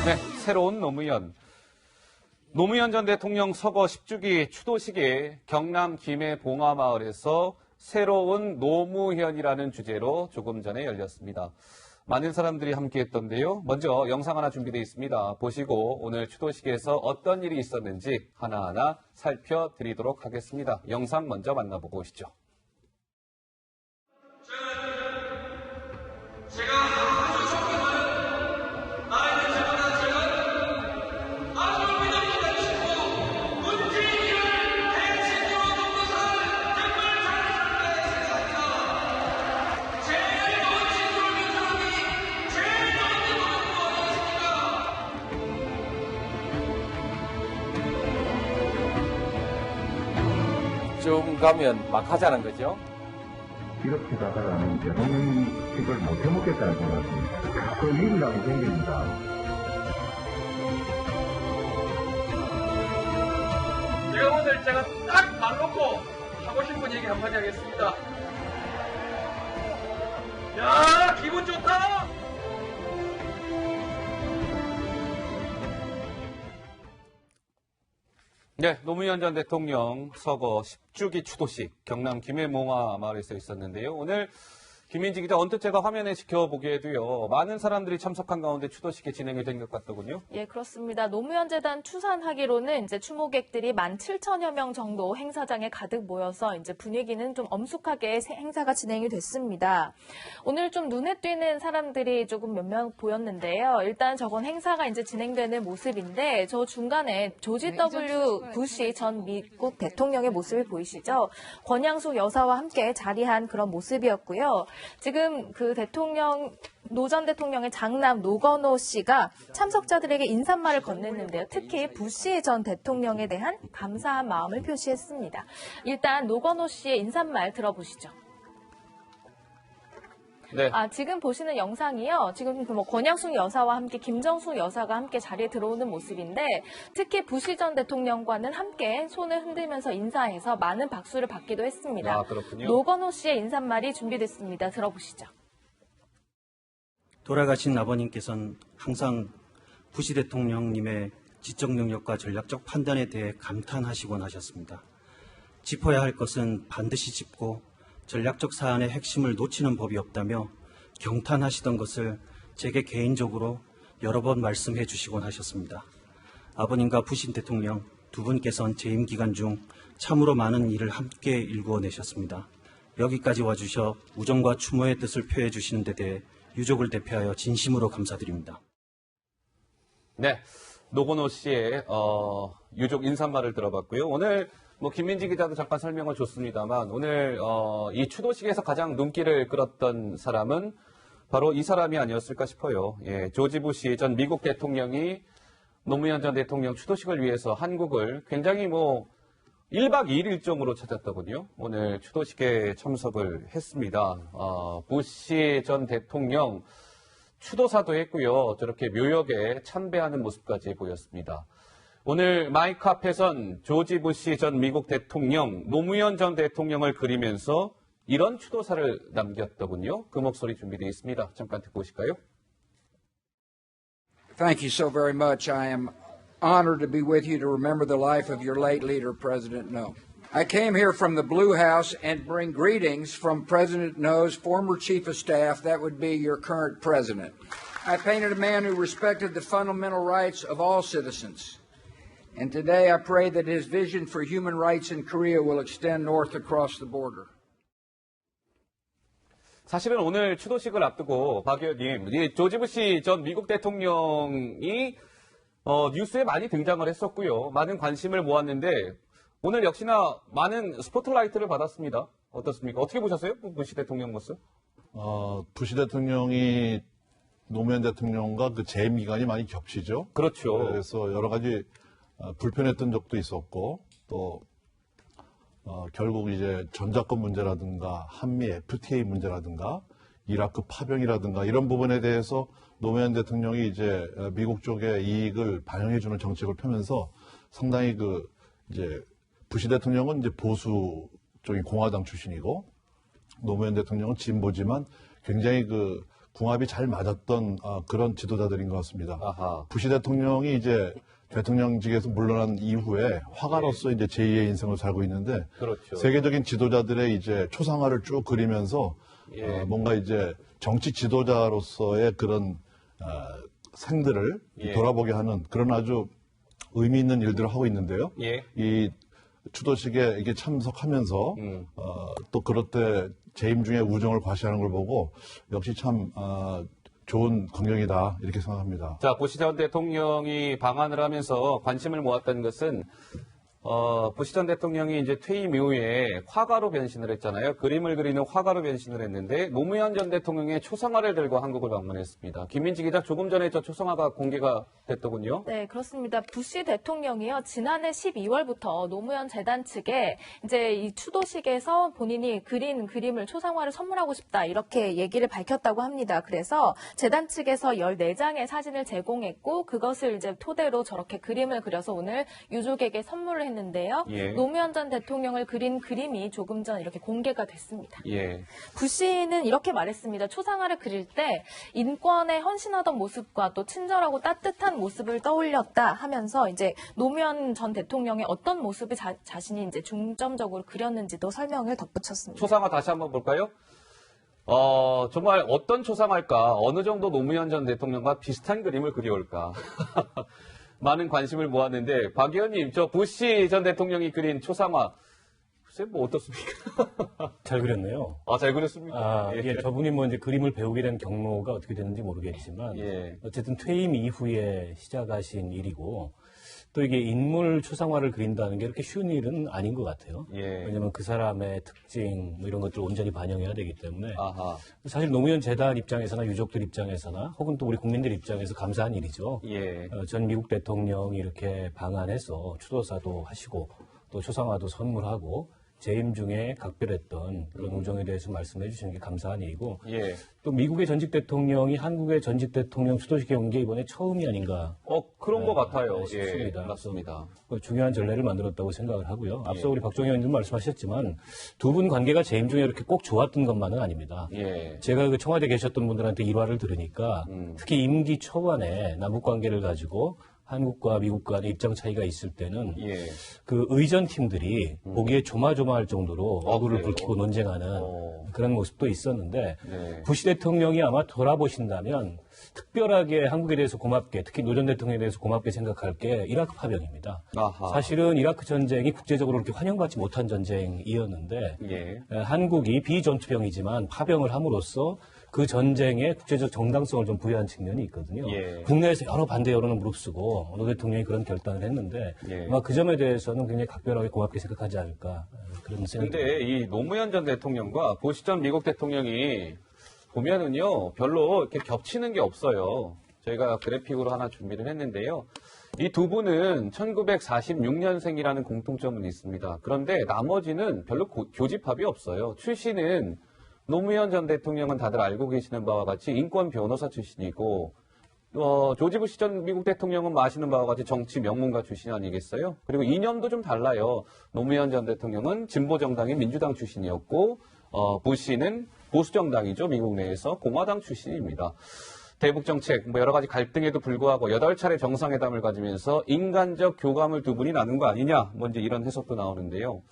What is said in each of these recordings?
네, 새로운 노무현. 노무현 전 대통령 서거 10주기 추도식이 경남 김해 봉화마을에서 새로운 노무현이라는 주제로 조금 전에 열렸습니다. 많은 사람들이 함께했던데요. 먼저 영상 하나 준비되어 있습니다. 보시고 오늘 추도식에서 어떤 일이 있었는지 하나하나 살펴드리도록 하겠습니다. 영상 먼저 만나보고 오시죠. 좀 가면 막 하자는 거죠. 이렇게 가다가는 대통령직을 못 해먹겠다는 생각이 자꾸 일이라고 생깁니다. 제가 딱 말 놓고 하고 싶은 얘기 한마디 하겠습니다. 야, 기분 좋다! 네, 노무현 전 대통령 서거 10주기 추도식 경남 김해몽화 마을에서 있었는데요. 오늘 김민지 기자 언뜻 제가 화면에 지켜보기에도요. 많은 사람들이 참석한 가운데 추도식이 진행이 된 것 같더군요. 예, 그렇습니다. 노무현 재단 추산하기로는 이제 추모객들이 17,000여 명 정도 행사장에 가득 모여서 이제 분위기는 좀 엄숙하게 행사가 진행이 됐습니다. 오늘 좀 눈에 띄는 사람들이 조금 몇 명 보였는데요. 일단 저건 행사가 이제 진행되는 모습인데 저 중간에 조지 W. 부시 전 미국 대통령의 모습을 보이시죠? 권양숙 여사와 함께 자리한 그런 모습이었고요. 지금 그 노 전 대통령의 장남 노건호 씨가 참석자들에게 인사말을 건넸는데요. 특히 부시 전 대통령에 대한 감사한 마음을 표시했습니다. 일단 노건호 씨의 인사말 들어보시죠. 네. 지금 보시는 영상이요. 지금 권양숙 여사와 함께 김정숙 여사가 함께 자리에 들어오는 모습인데 특히 부시 전 대통령과는 함께 손을 흔들면서 인사해서 많은 박수를 받기도 했습니다. 그렇군요. 노건호 씨의 인사말이 준비됐습니다. 들어보시죠. 돌아가신 아버님께서는 항상 부시 대통령님의 지적 능력과 전략적 판단에 대해 감탄하시곤 하셨습니다. 짚어야 할 것은 반드시 짚고 전략적 사안의 핵심을 놓치는 법이 없다며 경탄하시던 것을 제게 개인적으로 여러 번 말씀해 주시곤 하셨습니다. 아버님과 부시 대통령 두 분께서는 재임 기간 중 참으로 많은 일을 함께 일구어내셨습니다. 여기까지 와주셔 우정과 추모의 뜻을 표해 주시는 데 대해 유족을 대표하여 진심으로 감사드립니다. 네, 노건호 씨의 유족 인사말을 들어봤고요. 오늘 김민지 기자도 잠깐 설명을 줬습니다만 오늘 이 추도식에서 가장 눈길을 끌었던 사람은 바로 이 사람이 아니었을까 싶어요. 예, 조지 부시 전 미국 대통령이 노무현 전 대통령 추도식을 위해서 한국을 굉장히 1박 2일 일정으로 찾았더군요. 오늘 추도식에 참석을 했습니다. 부시 전 대통령 추도사도 했고요. 저렇게 묘역에 참배하는 모습까지 보였습니다. 오늘 마이크 앞에선 조지 부시 전 미국 대통령, 노무현 전 대통령을 그리면서 이런 추도사를 남겼더군요. 그 목소리 준비되어 있습니다. 잠깐 듣고 오실까요? Thank you so very much. I am honored to be with you to remember the life of your late leader, President No. I came here from the Blue House and bring greetings from President No's former chief of staff, that would be your current president. I painted a man who respected the fundamental rights of all citizens. And today I pray that his vision for human rights in Korea will extend north across the border. 사실은 오늘 추도식을 앞두고 박 의원님, 조지 부시 전 미국 대통령이 뉴스에 많이 등장을 했었고요. 많은 관심을 모았는데 오늘 역시나 많은 스포트라이트를 받았습니다. 어떻습니까? 어떻게 보셨어요? 부시 대통령 모습? 부시 대통령이 노무현 대통령과 그 재임 기간이 많이 겹치죠. 그렇죠. 그래서 여러 가지 불편했던 적도 있었고 또 결국 이제 전작권 문제라든가 한미 FTA 문제라든가 이라크 파병이라든가 이런 부분에 대해서 노무현 대통령이 이제 미국 쪽의 이익을 반영해주는 정책을 펴면서 상당히 이제 부시 대통령은 이제 보수 쪽인 공화당 출신이고 노무현 대통령은 진보지만 굉장히 궁합이 잘 맞았던 그런 지도자들인 것 같습니다. 아하. 부시 대통령이 이제 대통령직에서 물러난 이후에 화가로서 이제 제2의 인생을 살고 있는데 그렇죠. 세계적인 지도자들의 이제 초상화를 쭉 그리면서 예. 뭔가 이제 정치 지도자로서의 그런 생들을 예. 돌아보게 하는 그런 아주 의미 있는 일들을 하고 있는데요. 예. 이 추도식에 이게 참석하면서 또 그럴 때 재임 중에 우정을 과시하는 걸 보고 역시 참 좋은 광경이다 이렇게 생각합니다. 자, 부시 전 대통령이 방한을 하면서 관심을 모았다는 것은 부시 전 대통령이 이제 퇴임 이후에 화가로 변신을 했잖아요. 그림을 그리는 화가로 변신을 했는데 노무현 전 대통령의 초상화를 들고 한국을 방문했습니다. 김민지 기자, 조금 전에 저 초상화가 공개가 됐더군요. 네, 그렇습니다. 부시 대통령이요, 지난해 12월부터 노무현 재단 측에 이제 이 추도식에서 본인이 그린 그림을 초상화를 선물하고 싶다 이렇게 얘기를 밝혔다고 합니다. 그래서 재단 측에서 14장의 사진을 제공했고 그것을 이제 토대로 저렇게 그림을 그려서 오늘 유족에게 선물을 했는데요. 예. 노무현 전 대통령을 그린 그림이 조금 전 이렇게 공개가 됐습니다. 예. 부시는 이렇게 말했습니다. 초상화를 그릴 때 인권에 헌신하던 모습과 또 친절하고 따뜻한 모습을 떠올렸다 하면서 이제 노무현 전 대통령의 어떤 모습을 자신이 이제 중점적으로 그렸는지도 설명을 덧붙였습니다. 초상화 다시 한번 볼까요? 정말 어떤 초상화일까? 어느 정도 노무현 전 대통령과 비슷한 그림을 그려올까? 많은 관심을 모았는데, 박 의원님, 저 부시 전 대통령이 그린 초상화, 글쎄, 뭐 어떻습니까? 잘 그렸네요. 잘 그렸습니까? 이게 저분이 뭐 이제 그림을 배우게 된 경로가 어떻게 됐는지 모르겠지만, 예. 어쨌든 퇴임 이후에 시작하신 일이고, 또 이게 인물 초상화를 그린다는 게 이렇게 쉬운 일은 아닌 것 같아요. 예. 왜냐면 그 사람의 특징, 뭐 이런 것들을 온전히 반영해야 되기 때문에. 아하. 사실 노무현 재단 입장에서나 유족들 입장에서나 혹은 또 우리 국민들 입장에서 감사한 일이죠. 예. 전 미국 대통령이 이렇게 방한해서 추도사도 하시고 또 초상화도 선물하고 재임 중에 각별했던 그런 우정에 대해서 말씀해 주시는 게 감사한 일이고 예. 또 미국의 전직 대통령이 한국의 전직 대통령 추도식에 온 게 이번에 처음이 아닌가 그런 것 같아요. 싶습니다. 예. 맞습니다. 중요한 전례를 만들었다고 생각을 하고요. 앞서 우리 박정희 의원님 말씀하셨지만 두 분 관계가 재임 중에 이렇게 꼭 좋았던 것만은 아닙니다. 예. 제가 그 청와대 계셨던 분들한테 일화를 들으니까 특히 임기 초반에 남북 관계를 가지고 한국과 미국 간의 입장 차이가 있을 때는 예. 그 의전 팀들이 보기에 조마조마할 정도로 얼굴을 그래요? 붉히고 논쟁하는 그런 모습도 있었는데 네. 부시 대통령이 아마 돌아보신다면 특별하게 한국에 대해서 고맙게 특히 노 전 대통령에 대해서 고맙게 생각할 게 이라크 파병입니다. 아하. 사실은 이라크 전쟁이 국제적으로 그렇게 환영받지 못한 전쟁이었는데 예. 한국이 비전투병이지만 파병을 함으로써 그 전쟁에 국제적 정당성을 좀 부여한 측면이 있거든요. 예. 국내에서 여러 반대 여론은 무릅쓰고 노 대통령이 그런 결단을 했는데 예. 아마 그 점에 대해서는 굉장히 각별하게 고맙게 생각하지 않을까 그런 생각이 듭니다. 근데 이 노무현 전 대통령과 부시 전 미국 대통령이 보면은요, 별로 이렇게 겹치는 게 없어요. 저희가 그래픽으로 하나 준비를 했는데요. 이 두 분은 1946년생이라는 공통점은 있습니다. 그런데 나머지는 별로 교집합이 없어요. 출신은 노무현 전 대통령은 다들 알고 계시는 바와 같이 인권 변호사 출신이고, 조지 부시 전 미국 대통령은 아시는 바와 같이 정치 명문가 출신 아니겠어요? 그리고 이념도 좀 달라요. 노무현 전 대통령은 진보정당인 민주당 출신이었고, 부시는 보수정당이죠. 미국 내에서 공화당 출신입니다. 대북 정책, 여러 가지 갈등에도 불구하고 8차례 정상회담을 가지면서 인간적 교감을 두 분이 나눈 거 아니냐, 이제 이런 해석도 나오는데요.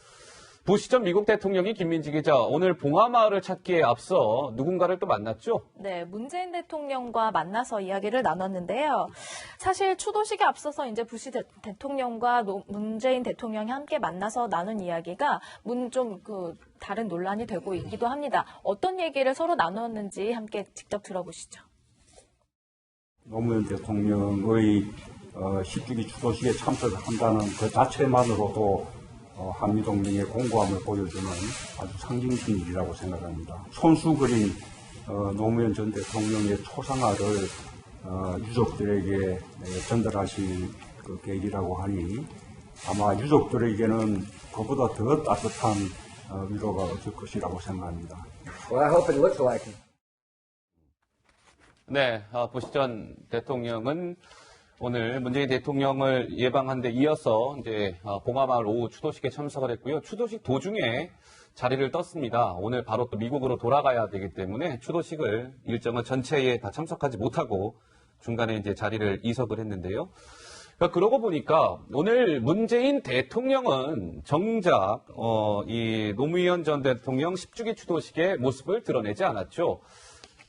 부시 전 미국 대통령이 김민지 기자, 오늘 봉하마을을 찾기에 앞서 누군가를 또 만났죠? 네, 문재인 대통령과 만나서 이야기를 나눴는데요. 사실 추도식에 앞서서 이제 부시 대통령과 문재인 대통령이 함께 만나서 나눈 이야기가 다른 논란이 되고 있기도 합니다. 어떤 얘기를 서로 나눴는지 함께 직접 들어보시죠. 노무현 대통령의 10주기 추도식에 참석한다는 그 자체만으로도 한미동맹의 공고함을 보여주는 아주 상징성 일이라고 생각합니다. 손수 그린 노무현 전 대통령의 초상화를 유족들에게 전달하실 그 계획이라고 하니 아마 유족들에게는 그보다 더 따뜻한 위로가 얻을 것이라고 생각합니다. Well, I hope it looks like it. 네, 부시 전 대통령은 오늘 문재인 대통령을 예방한 데 이어서 이제 봉하마을 오후 추도식에 참석을 했고요. 추도식 도중에 자리를 떴습니다. 오늘 바로 또 미국으로 돌아가야 되기 때문에 추도식을 일정을 전체에 다 참석하지 못하고 중간에 이제 자리를 이석을 했는데요. 그러고 보니까 오늘 문재인 대통령은 정작 이 노무현 전 대통령 10주기 추도식의 모습을 드러내지 않았죠.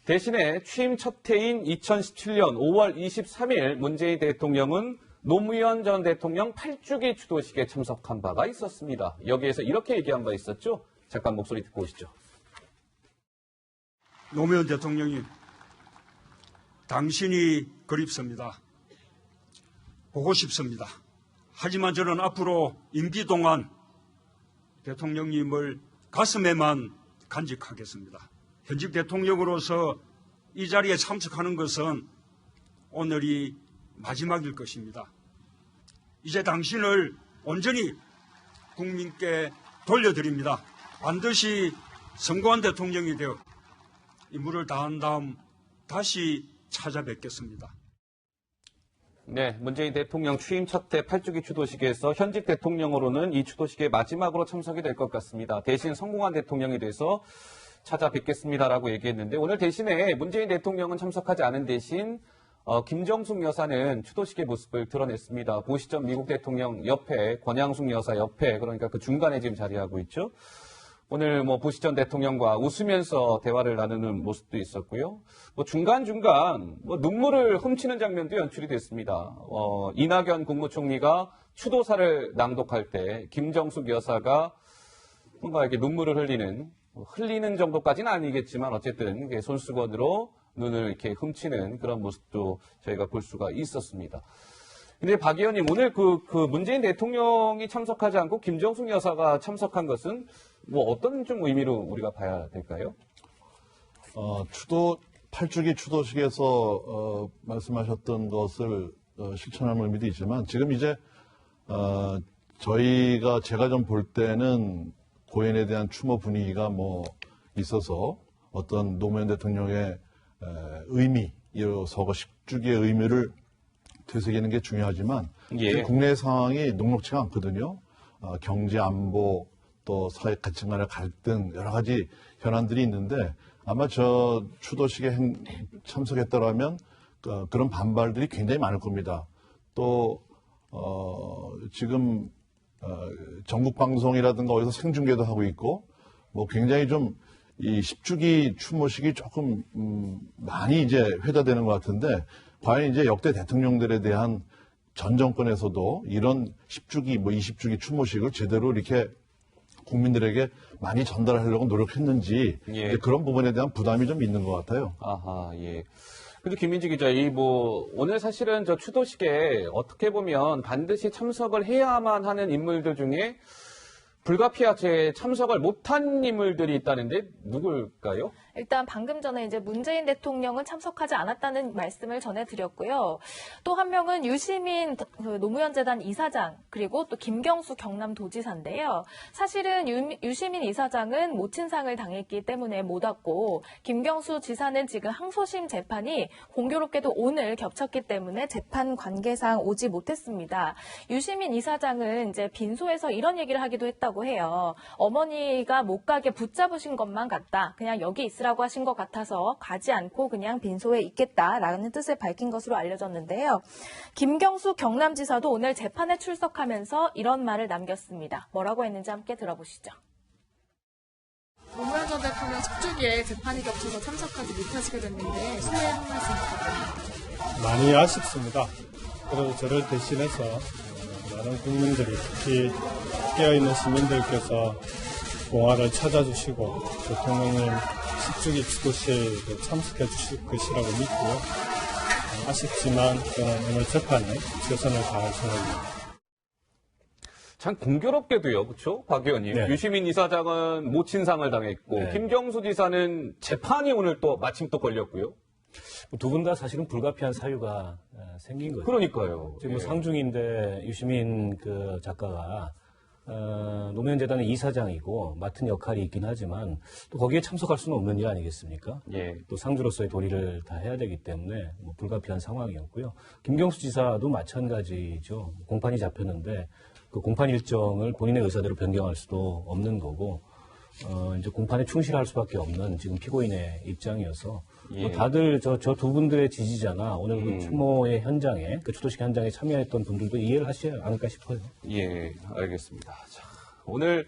대신에 취임 첫 해인 2017년 5월 23일 문재인 대통령은 노무현 전 대통령 8주기 추도식에 참석한 바가 있었습니다. 여기에서 이렇게 얘기한 바 있었죠. 잠깐 목소리 듣고 오시죠. 노무현 대통령이 당신이 그립습니다. 보고 싶습니다. 하지만 저는 앞으로 임기 동안 대통령님을 가슴에만 간직하겠습니다. 현직 대통령으로서 이 자리에 참석하는 것은 오늘이 마지막일 것입니다. 이제 당신을 온전히 국민께 돌려드립니다. 반드시 성공한 대통령이 되어 임무를 다한 다음 다시 찾아뵙겠습니다. 네, 문재인 대통령 취임 첫 해 8주기 추도식에서 현직 대통령으로는 이 추도식의 마지막으로 참석이 될 것 같습니다. 대신 성공한 대통령이 돼서 찾아뵙겠습니다라고 얘기했는데 오늘 대신에 문재인 대통령은 참석하지 않은 대신 김정숙 여사는 추도식의 모습을 드러냈습니다. 보시죠. 미국 대통령 옆에 권양숙 여사 옆에 그러니까 그 중간에 지금 자리하고 있죠. 오늘 보시 전 대통령과 웃으면서 대화를 나누는 모습도 있었고요. 중간중간 눈물을 훔치는 장면도 연출이 됐습니다. 이낙연 국무총리가 추도사를 낭독할 때 김정숙 여사가 뭔가 이렇게 눈물을 흘리는 정도까지는 아니겠지만 어쨌든 손수건으로 눈을 이렇게 훔치는 그런 모습도 저희가 볼 수가 있었습니다. 근데 박 의원님, 오늘 그 문재인 대통령이 참석하지 않고 김정숙 여사가 참석한 것은 어떤 좀 의미로 우리가 봐야 될까요? 8주기 추도식에서 말씀하셨던 것을 실천하는 의미도 있지만 지금 이제 제가 좀 볼 때는 고인에 대한 추모 분위기가 있어서 어떤 노무현 대통령의 의미, 이 서거 10주기의 의미를 되새기는 게 중요하지만 예. 국내 상황이 녹록치가 않거든요. 경제 안보 또 사회 가치 간의 갈등 여러 가지 현안들이 있는데 아마 저 추도식에 참석했더라면 그런 반발들이 굉장히 많을 겁니다. 또 지금 전국 방송이라든가 어디서 생중계도 하고 있고 굉장히 좀 이 10주기 추모식이 조금 많이 이제 회자되는 것 같은데 과연 이제 역대 대통령들에 대한 전 정권에서도 이런 10주기 20주기 추모식을 제대로 이렇게 국민들에게 많이 전달하려고 노력했는지 예. 그런 부분에 대한 부담이 좀 있는 것 같아요. 아하, 예. 근데 김민지 기자, 오늘 사실은 저 추도식에 어떻게 보면 반드시 참석을 해야만 하는 인물들 중에 불가피하게 참석을 못한 인물들이 있다는데 누굴까요? 일단 방금 전에 이제 문재인 대통령은 참석하지 않았다는 말씀을 전해드렸고요. 또 한 명은 유시민 노무현 재단 이사장 그리고 또 김경수 경남도지사인데요. 사실은 유시민 이사장은 모친상을 당했기 때문에 못 왔고 김경수 지사는 지금 항소심 재판이 공교롭게도 오늘 겹쳤기 때문에 재판 관계상 오지 못했습니다. 유시민 이사장은 이제 빈소에서 이런 얘기를 하기도 했다고 해요. 어머니가 못 가게 붙잡으신 것만 같다. 그냥 여기 있으라고 하신 것 같아서 가지 않고 그냥 빈소에 있겠다라는 뜻을 밝힌 것으로 알려졌는데요. 김경수 경남지사도 오늘 재판에 출석하면서 이런 말을 남겼습니다. 뭐라고 했는지 함께 들어보시죠. 노무현 전 대통령 10주기에 재판이 겹쳐서 참석하지 못하시게 됐는데 소회 한 말씀 부탁드립니다. 많이 아쉽습니다. 그래도 저를 대신해서 많은 국민들이 특히 깨어있는 시민들께서 공화를 찾아주시고 대통령님 10주기 추도식에 참석해 주실 것이라고 믿고요. 아쉽지만 저는 오늘 재판에 최선을 다할 생각입니다. 참 공교롭게도요, 그렇죠, 박 의원님. 네. 유시민 이사장은 모친상을 당했고 네. 김경수 지사는 재판이 오늘 또 마침 또 걸렸고요. 두 분 다 사실은 불가피한 사유가 생긴 거죠. 그러니까요. 지금 예. 상중인데 유시민 그 작가가 노무현 재단의 이사장이고 맡은 역할이 있긴 하지만 또 거기에 참석할 수는 없는 일 아니겠습니까? 예. 또 상주로서의 도리를 다 해야 되기 때문에 불가피한 상황이었고요. 김경수 지사도 마찬가지죠. 공판이 잡혔는데 그 공판 일정을 본인의 의사대로 변경할 수도 없는 거고 이제 공판에 충실할 수밖에 없는 지금 피고인의 입장이어서 예. 뭐 다들 저 두 분들의 지지자나 오늘 그 추모의 현장에 그 추도식 현장에 참여했던 분들도 이해를 하시지 않을까 싶어요. 예, 알겠습니다. 자, 오늘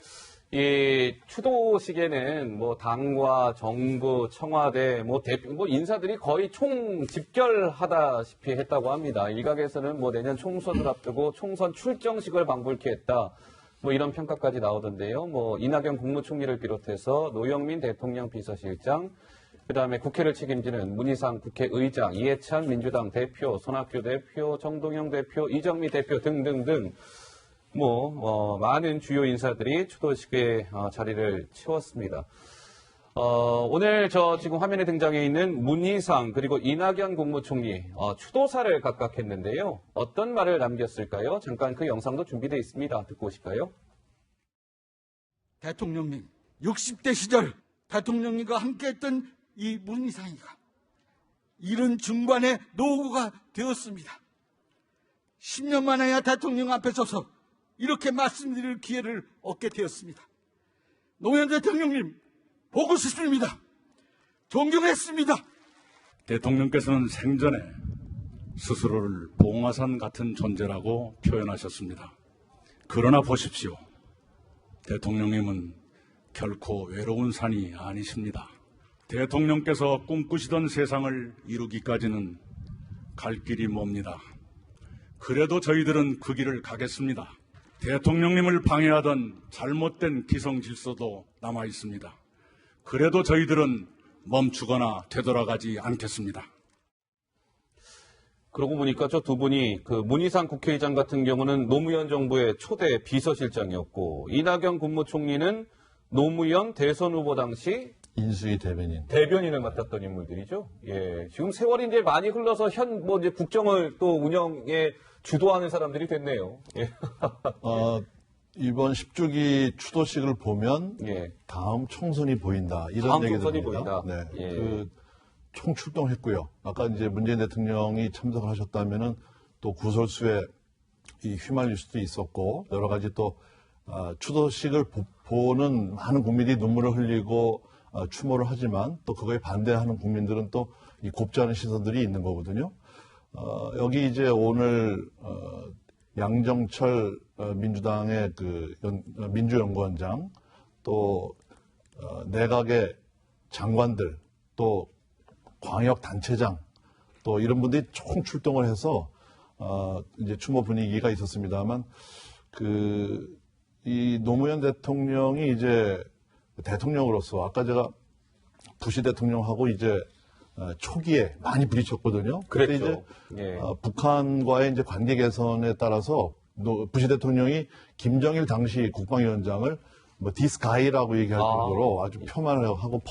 이 추도식에는 뭐 당과 정부, 청와대, 뭐 대표, 뭐 인사들이 거의 총 집결하다시피 했다고 합니다. 일각에서는 뭐 내년 총선을 앞두고 총선 출정식을 방불케 했다. 뭐 이런 평가까지 나오던데요. 뭐 이낙연 국무총리를 비롯해서 노영민 대통령 비서실장, 그다음에 국회를 책임지는 문희상 국회의장, 이해찬 민주당 대표, 손학규 대표, 정동영 대표, 이정미 대표 등등등 많은 주요 인사들이 추도식에 자리를 채웠습니다. 오늘 지금 화면에 등장해 있는 문희상 그리고 이낙연 국무총리 추도사를 각각 했는데요. 어떤 말을 남겼을까요? 잠깐 그 영상도 준비되어 있습니다. 듣고 오실까요? 대통령님, 60대 시절 대통령님과 함께했던 이 문희상이가 이른 중반의 노후가 되었습니다. 10년 만에야 대통령 앞에 서서 이렇게 말씀드릴 기회를 얻게 되었습니다. 노무현 대통령님, 보고 싶습니다. 존경했습니다. 대통령께서는 생전에 스스로를 봉화산 같은 존재라고 표현하셨습니다. 그러나 보십시오. 대통령님은 결코 외로운 산이 아니십니다. 대통령께서 꿈꾸시던 세상을 이루기까지는 갈 길이 멉니다. 그래도 저희들은 그 길을 가겠습니다. 대통령님을 방해하던 잘못된 기성 질서도 남아 있습니다. 그래도 저희들은 멈추거나 되돌아가지 않겠습니다. 그러고 보니까 저 두 분이 그 문희상 국회의장 같은 경우는 노무현 정부의 초대 비서실장이었고 이낙연 국무총리는 노무현 대선 후보 당시 인수위 대변인을 맡았던 인물들이죠. 예, 지금 세월이 이제 많이 흘러서 이제 국정을 또 운영에 주도하는 사람들이 됐네요. 예. 이번 10주기 추도식을 보면 다음 총선이 보인다 이런 다음 얘기 총선이 들립니다. 보인다. 네, 예. 총출동했고요. 아까 이제 문재인 대통령이 참석을 하셨다면은 또 구설수에 휘말릴 수도 있었고 여러 가지 또 추도식을 보는 많은 국민이 눈물을 흘리고 추모를 하지만 또 그거에 반대하는 국민들은 또 이 곱지 않은 시선들이 있는 거거든요. 여기 이제 오늘 양정철 민주당의 그 민주연구원장 또 내각의 장관들 또 광역단체장 또 이런 분들이 총 출동을 해서 이제 추모 분위기가 있었습니다만 이 노무현 대통령이 이제 대통령으로서 아까 제가 부시 대통령하고 이제 초기에 많이 부딪혔거든요. 그때 이제 북한과의 이제 관계 개선에 따라서 부시 대통령이 김정일 당시 국방위원장을 디스가이라고 얘기할 정도로 아주 폄하를 하고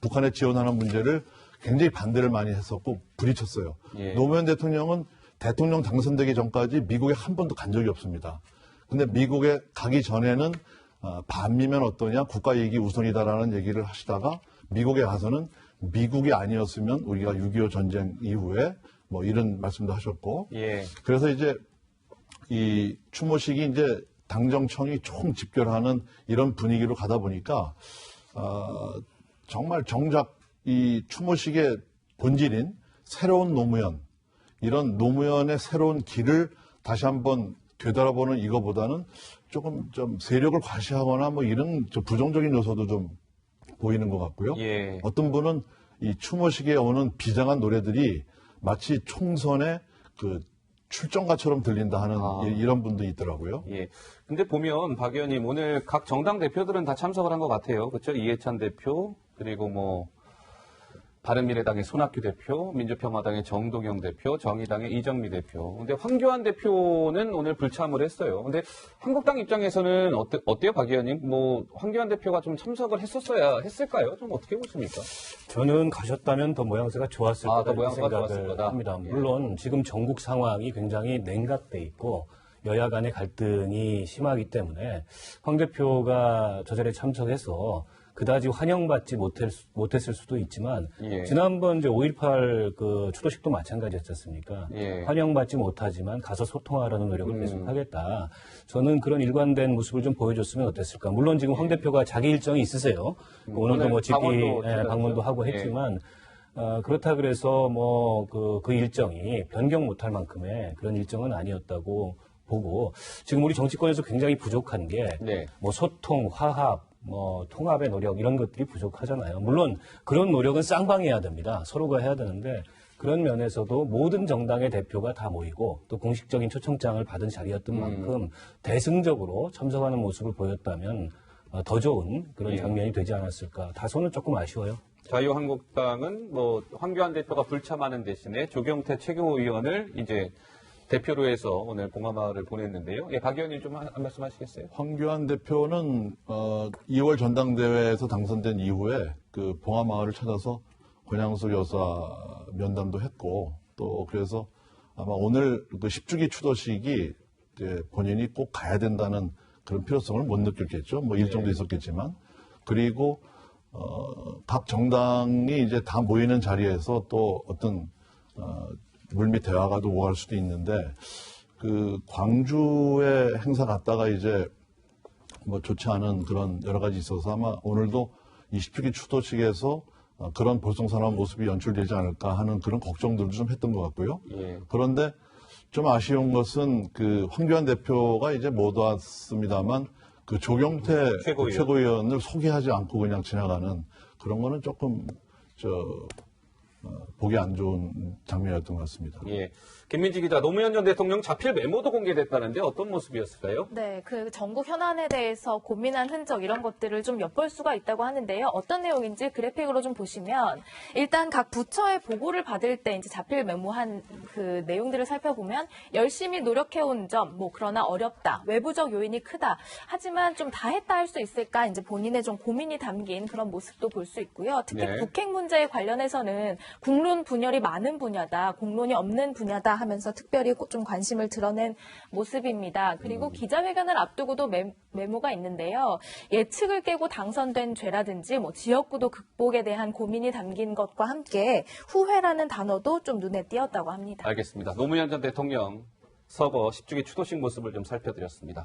북한에 지원하는 문제를 굉장히 반대를 많이 했었고 부딪혔어요. 노무현 대통령은 대통령 당선되기 전까지 미국에 한 번도 간 적이 없습니다. 근데 미국에 가기 전에는 반미면 어떠냐, 국가 이익이 우선이다라는 얘기를 하시다가 미국에 가서는 미국이 아니었으면 우리가 6.25 전쟁 이후에 이런 말씀도 하셨고, 그래서 이제 이 추모식이 이제 당정청이 총 집결하는 이런 분위기로 가다 보니까 정말 정작 이 추모식의 본질인 새로운 노무현, 이런 노무현의 새로운 길을 다시 한번 되돌아보는 이거보다는 조금 좀 세력을 과시하거나 이런 좀 부정적인 요소도 좀 보이는 것 같고요. 어떤 분은 이 추모식에 오는 비장한 노래들이 마치 총선의 그 출정가처럼 들린다 하는 이런 분도 있더라고요. 근데 보면 박 의원님 오늘 각 정당 대표들은 다 참석을 한 것 같아요. 그렇죠? 이해찬 대표 그리고 바른미래당의 손학규 대표, 민주평화당의 정동영 대표, 정의당의 이정미 대표. 근데 황교안 대표는 오늘 불참을 했어요. 근데 한국당 입장에서는 어때요, 박 의원님? 황교안 대표가 좀 참석을 했을까요? 좀 어떻게 보십니까? 저는 가셨다면 더 모양새가 좋았을 거다 생각을 합니다. 예. 물론 지금 전국 상황이 굉장히 냉각돼 있고 여야 간의 갈등이 심하기 때문에 황 대표가 저 자리에 참석해서 그다지 환영받지 못했을 수도 있지만 예. 지난번 이제 5.18 그 추도식도 마찬가지였지 않습니까? 예. 환영받지 못하지만 가서 소통하려는 노력을 계속하겠다. 저는 그런 일관된 모습을 좀 보여줬으면 어땠을까? 물론 지금 황 대표가 자기 일정이 있으세요. 오늘도 뭐 집기 방문도 하고 했지만 그렇다 그래서 뭐 그 일정이 변경 못할 만큼의 그런 일정은 아니었다고 보고 지금 우리 정치권에서 굉장히 부족한 게 뭐 소통, 화합, 뭐 통합의 노력 이런 것들이 부족하잖아요. 물론 그런 노력은 쌍방해야 됩니다. 서로가 해야 되는데 그런 면에서도 모든 정당의 대표가 다 모이고 또 공식적인 초청장을 받은 자리였던 만큼 대승적으로 참석하는 모습을 보였다면 더 좋은 그런 장면이 되지 않았을까. 다소는 조금 아쉬워요. 자유한국당은 뭐 황교안 대표가 불참하는 대신에 조경태 최고위원을 이제 대표로 해서 오늘 봉하마을을 보냈는데요. 예, 박 의원님 좀 한 말씀 하시겠어요? 황교안 대표는 2월 전당대회에서 당선된 이후에 그 봉하마을을 찾아서 권양숙 여사 면담도 했고 또 그래서 아마 오늘 그 10주기 추도식이 이제 본인이 꼭 가야 된다는 그런 필요성을 못 느꼈겠죠. 뭐 일정도 있었겠지만 그리고 각 정당이 이제 다 모이는 자리에서 또 어떤 물밑 대화가 또 오갈 수도 있는데 그 광주에 행사 갔다가 이제 뭐 좋지 않은 그런 여러 가지 있어서 아마 오늘도 20주기 추도식에서 그런 볼썽사나운 모습이 연출되지 않을까 하는 그런 걱정들도 좀 했던 것 같고요. 그런데 좀 아쉬운 것은 그 황교안 대표가 이제 못 왔습니다만 그 조경태 최고위원을 소개하지 않고 그냥 지나가는 그런 거는 조금 보기 안 좋은 장면이었던 것 같습니다. 예. 김민지 기자, 노무현 전 대통령 자필 메모도 공개됐다는데 어떤 모습이었을까요? 네, 그 전국 현안에 대해서 고민한 흔적 이런 것들을 좀 엿볼 수가 있다고 하는데요. 어떤 내용인지 그래픽으로 좀 보시면 일단 각 부처의 보고를 받을 때 이제 자필 메모한 그 내용들을 살펴보면 열심히 노력해온 점, 뭐 그러나 어렵다, 외부적 요인이 크다. 하지만 좀 다 했다 할 수 있을까? 이제 본인의 좀 고민이 담긴 그런 모습도 볼 수 있고요. 특히 북핵 문제에 관련해서는 국론 분열이 많은 분야다, 공론이 없는 분야다 하면서 특별히 좀 관심을 드러낸 모습입니다. 그리고 기자회견을 앞두고도 메모가 있는데요. 예측을 깨고 당선된 죄라든지 뭐 지역구도 극복에 대한 고민이 담긴 것과 함께 후회라는 단어도 좀 눈에 띄었다고 합니다. 알겠습니다. 노무현 전 대통령 서거 10주기 추도식 모습을 좀 살펴드렸습니다.